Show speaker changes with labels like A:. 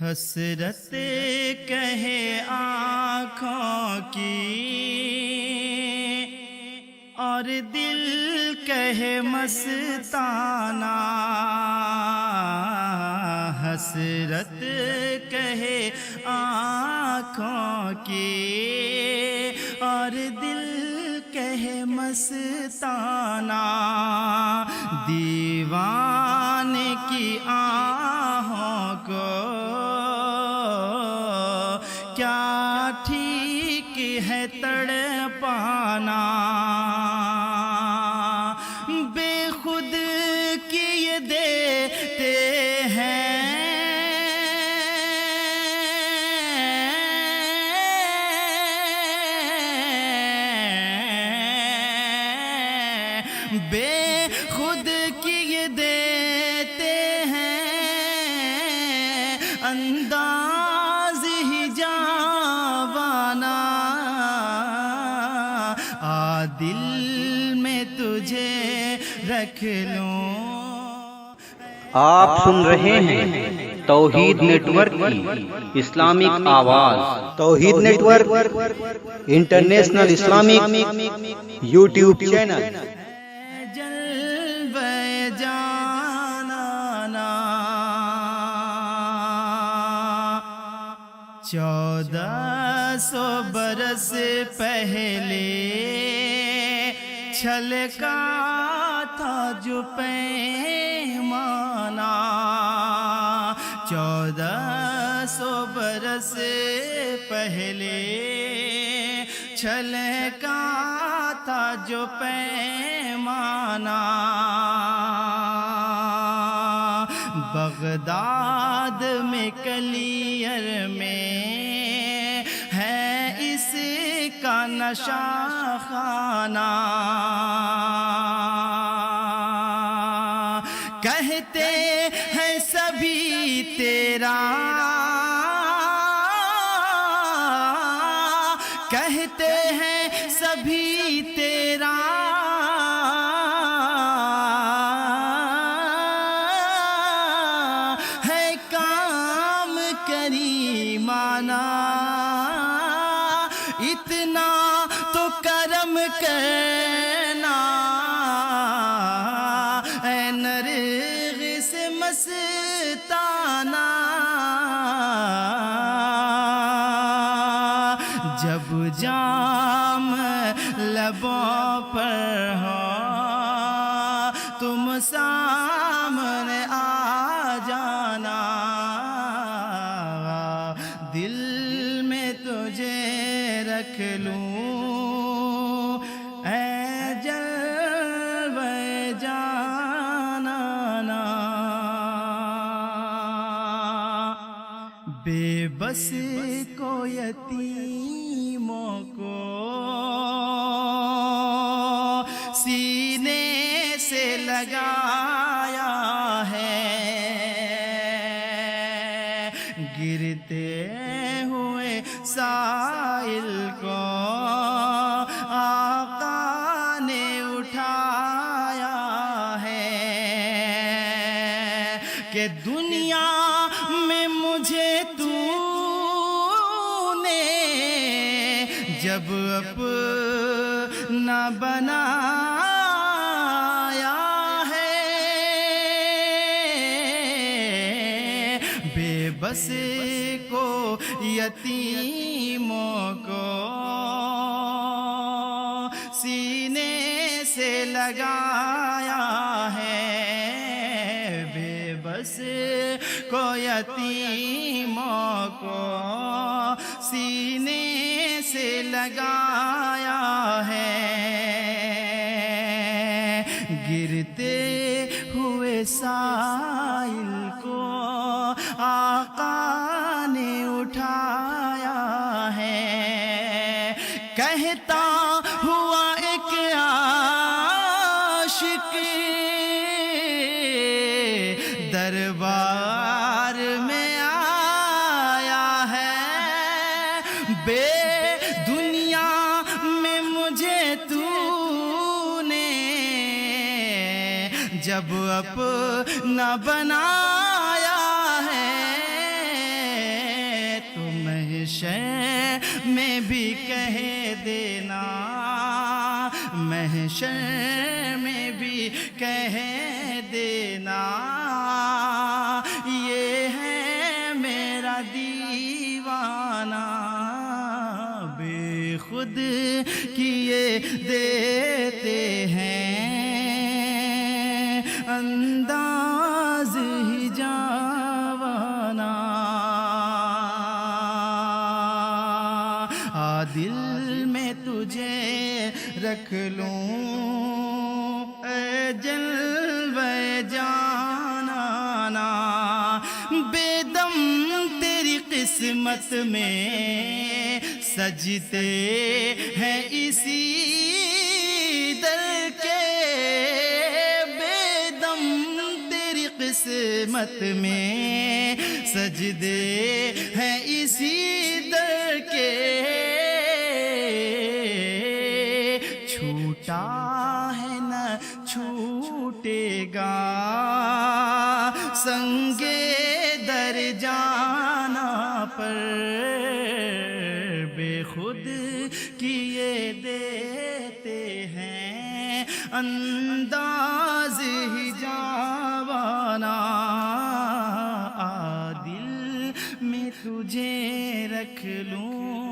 A: حسرت کہے آنکھوں کی اور دل کہے مستانہ، حسرت کہے آنکھوں کی اور دل کہے مستانہ، دیوانے کی آہوں کو کیا ٹھیک ہے تڑپانا، بے خود کیے دیتے ہیں بے خود کیے دیتے ہیں انداز ہی جاوانا، دل میں تجھے رکھ لوں۔
B: آپ سن رہے ہیں توحید نیٹ ورک کی اسلامک آواز۔ Tauheed network international Islamic YouTube channel.
A: جلوے جانانا 1400 برس پہلے چھلکا تھا جو پیمانہ، 1400 برس پہلے چھلکا تھا جو پیمانہ، بغداد میں کلیر میں ہے اس کا نشہ خانہ، کہتے ہیں سبھی تیرا، کہتے ہیں سبھی تیرا، ہے کام کریمانہ، اتنا تو کرم کرنا اے نرگس مستانہ، جب جام لبوں پر ہو تم سامنے آ جانا، دل میں تجھے رکھ لوں اے جلوے جانانا، بے بس کو یتیموں کو سینے سے لگایا ہے، گرتے ہوئے سائل کو آقا نے اٹھایا ہے، کہ دنیا میں مجھے تو نے جب اپنا بنایا ہے، بے بس کو یتیموں کو سینے سے لگایا ہے، بے بس کو یتیموں کو سینے سے لگایا ہے، گرتے ہوئے سائل کو آقا نے اٹھایا ہے، کہتا ہوا ایک عاشق دربار میں آیا ہے، بے دنیا میں مجھے تو نے جب اپنا بنایا ہے، میں بھی کہہ دینا، محشر میں بھی کہہ دینا، یہ ہے میرا دیوانہ، بے خود کیے دیتے ہیں انداز ہی جاوانا، دل میں تجھے رکھ لوں اے جلوے جانانا، بے دم تیری قسمت میں سجتے ہیں اسی در کے، بے دم تیری قسمت میں سجدے ہیں اسی در کے، چھوٹا ہے نہ چھوٹے گا سنگے در جانا پر، بے خود کیے دیتے ہیں انداز ہی جاوانا، دل میں تجھے رکھ لوں